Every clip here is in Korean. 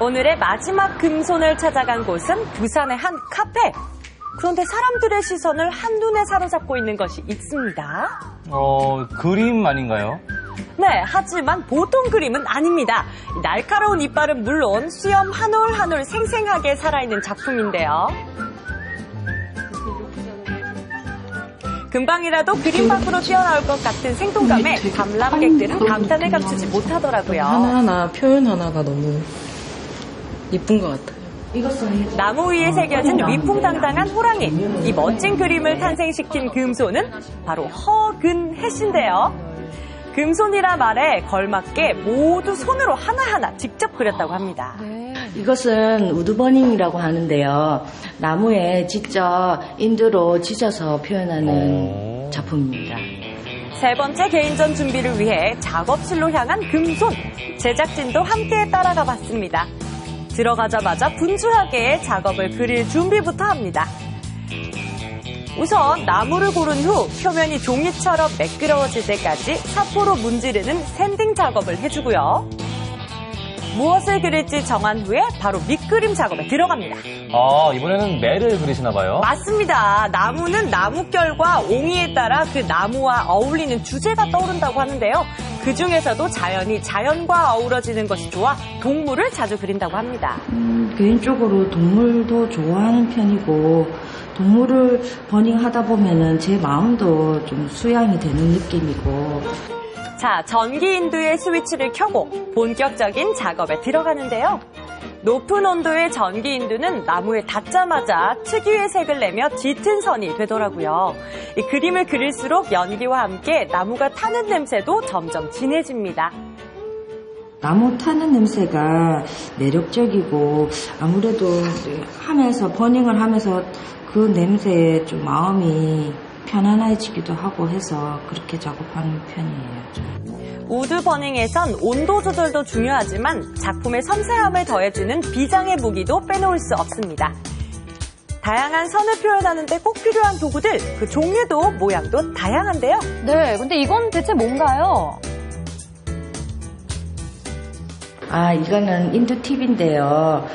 오늘의 마지막 금손을 찾아간 곳은 부산의 한 카페. 그런데 사람들의 시선을 한눈에 사로잡고 있는 것이 있습니다. 그림 아닌가요? 네, 하지만 보통 그림은 아닙니다. 날카로운 이빨은 물론 수염 한 올 한 올 생생하게 살아있는 작품인데요. 금방이라도 그림 밖으로 뛰어나올 것 같은 생동감에 관람객들은 감탄을 감추지 못하더라고요. 하나하나 표현 하나가 너무 예쁜 것 같아요. 나무 위에 새겨진 위풍당당한 호랑이. 이 멋진 그림을 탄생시킨 금손은 바로 허근혜씨인데요. 금손이라 말에 걸맞게 모두 손으로 하나하나 직접 그렸다고 합니다. 이것은 우드버닝이라고 하는데요. 나무에 직접 인두로 찢어서 표현하는 작품입니다. 세 번째 개인전 준비를 위해 작업실로 향한 금손. 제작진도 함께 따라가 봤습니다. 들어가자마자 분주하게 작업을 그릴 준비부터 합니다. 우선 나무를 고른 후 표면이 종이처럼 매끄러워질 때까지 사포로 문지르는 샌딩 작업을 해주고요. 무엇을 그릴지 정한 후에 바로 밑그림 작업에 들어갑니다. 이번에는 매를 그리시나 봐요? 맞습니다. 나무는 나뭇결과 옹이에 따라 그 나무와 어울리는 주제가 떠오른다고 하는데요. 그 중에서도 자연이 자연과 어우러지는 것이 좋아 동물을 자주 그린다고 합니다. 개인적으로 동물도 좋아하는 편이고 동물을 버닝하다 보면은 제 마음도 좀 수양이 되는 느낌이고. 자, 전기 인두의 스위치를 켜고 본격적인 작업에 들어가는데요. 높은 온도의 전기 인두는 나무에 닿자마자 특유의 색을 내며 짙은 선이 되더라고요. 이 그림을 그릴수록 연기와 함께 나무가 타는 냄새도 점점 진해집니다. 나무 타는 냄새가 매력적이고 아무래도 하면서 버닝을 하면서 그 냄새에 좀 마음이 편안해지기도 하고 해서 그렇게 작업하는 편이에요. 우드 버닝에선 온도 조절도 중요하지만 작품의 섬세함을 더해주는 비장의 무기도 빼놓을 수 없습니다. 다양한 선을 표현하는 데 꼭 필요한 도구들, 그 종류도 모양도 다양한데요. 네, 근데 이건 대체 뭔가요? 이거는 인두 팁인데요.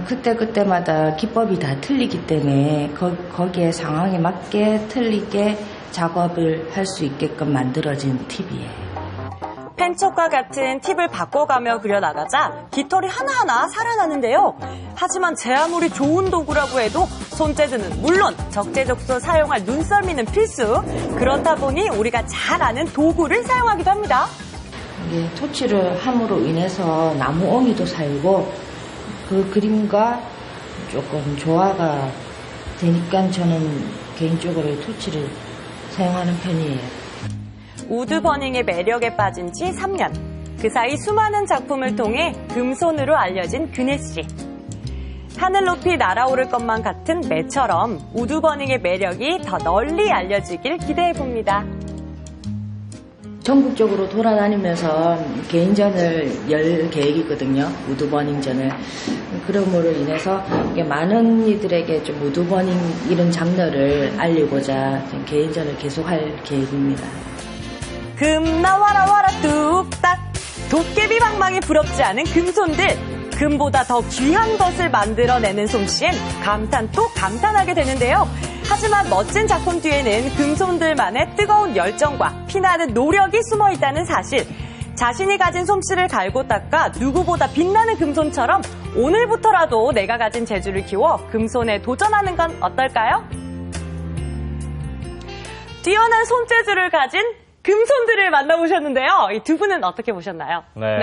그때마다 기법이 다 틀리기 때문에 거기에 상황에 맞게 틀리게 작업을 할 수 있게끔 만들어진 팁이에요. 펜촉과 같은 팁을 바꿔가며 그려나가자 깃털이 하나하나 살아나는데요. 하지만 제 아무리 좋은 도구라고 해도 손재주는 물론 적재적소 사용할 눈썰미는 필수. 그렇다 보니 우리가 잘 아는 도구를 사용하기도 합니다. 토치를 함으로 인해서 나무 옹이도 살고 그 그림과 조금 조화가 되니까 저는 개인적으로 토치를 사용하는 편이에요. 우드 버닝의 매력에 빠진 지 3년. 그 사이 수많은 작품을 통해 금손으로 알려진 근혜씨. 하늘 높이 날아오를 것만 같은 매처럼 우드 버닝의 매력이 더 널리 알려지길 기대해봅니다. 전국적으로 돌아다니면서 개인전을 열 계획이거든요. 우드버닝전을. 그러므로 인해서 많은 이들에게 좀 우드버닝 이런 장르를 알리고자 개인전을 계속할 계획입니다. 금 나와라 와라 뚝딱. 도깨비 방망이 부럽지 않은 금손들. 금보다 더 귀한 것을 만들어내는 솜씨엔 감탄 또 감탄하게 되는데요. 하지만 멋진 작품 뒤에는 금손들만의 뜨거운 열정과 피나는 노력이 숨어 있다는 사실. 자신이 가진 솜씨를 갈고 닦아 누구보다 빛나는 금손처럼 오늘부터라도 내가 가진 재주를 키워 금손에 도전하는 건 어떨까요? 뛰어난 손재주를 가진 금손들을 만나보셨는데요. 이 두 분은 어떻게 보셨나요? 네.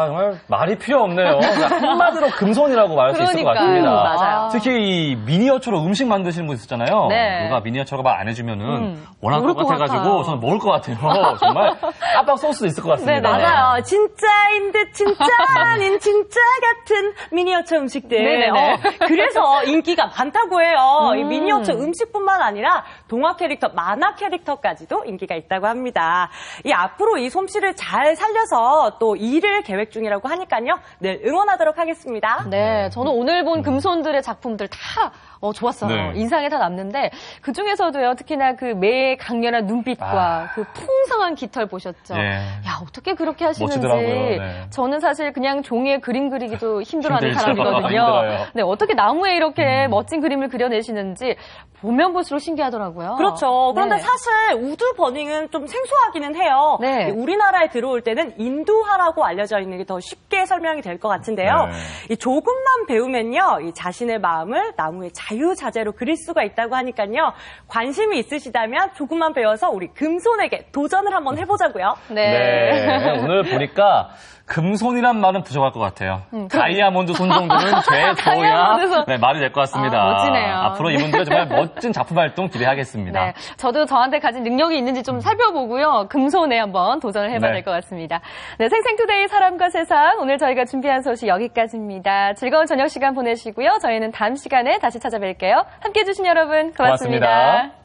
정말 말이 필요 없네요. 한마디로 금손이라고 말할 수 있을 것 같습니다. 맞아요. 특히 이 미니어처로 음식 만드시는 분 있었잖아요. 네. 누가 미니어처가 말 안 해주면은 원할 것 같아가지고 저는 먹을 것 같아요. 정말 깜빡 쏠 수도 있을 것 같습니다. 네, 맞아요. 진짜인 듯 진짜 아닌 진짜 같은 미니어처 음식들. 네네네. 그래서 인기가 많다고 해요. 이 미니어처 음식뿐만 아니라 동화 캐릭터, 만화 캐릭터까지도 인기가 있다고 합니다. 있습니다. 이 앞으로 이 솜씨를 잘 살려서 또 일을 계획 중이라고 하니까요. 늘 응원하도록 하겠습니다. 네, 저는 오늘 본 금손들의 작품들 다 좋았어요. 네. 인상에 다 남는데 그 중에서도요. 특히나 그 매의 강렬한 눈빛과 그 풍성한 깃털 보셨죠? 예. 야, 어떻게 그렇게 하시는지 멋지더라고요. 네. 저는 사실 그냥 종이에 그림 그리기도 힘들어하는 힘들죠. 사람이거든요. 힘들어요. 네, 어떻게 나무에 이렇게 멋진 그림을 그려내시는지 보면 볼수록 신기하더라고요. 그렇죠. 그런데 네. 사실 우드 버닝은 좀 생소하기는 해요. 네. 우리나라에 들어올 때는 인두화라고 알려져 있는 게 더 쉽게 설명이 될 것 같은데요. 네. 이 조금만 배우면요, 이 자신의 마음을 나무의 자유자재로 그릴 수가 있다고 하니까요. 관심이 있으시다면 조금만 배워서 우리 금손에게 도전을 한번 해보자고요. 네. 오늘 보니까 금손이란 말은 부족할 것 같아요. 다이아몬드 손 정도는 죄줘야 다이아몬드 손. 네, 말이 될 것 같습니다. 아, 멋지네요. 앞으로 이분들의 정말 멋진 작품 활동 기대하겠습니다. 네, 저도 저한테 가진 능력이 있는지 좀 살펴보고요. 금손에 한번 도전을 해봐야 네. 될 것 같습니다. 네, 생생투데이 사람과 세상 오늘 저희가 준비한 소식 여기까지입니다. 즐거운 저녁 시간 보내시고요. 저희는 다음 시간에 다시 찾아뵐게요. 함께해 주신 여러분 고맙습니다. 고맙습니다.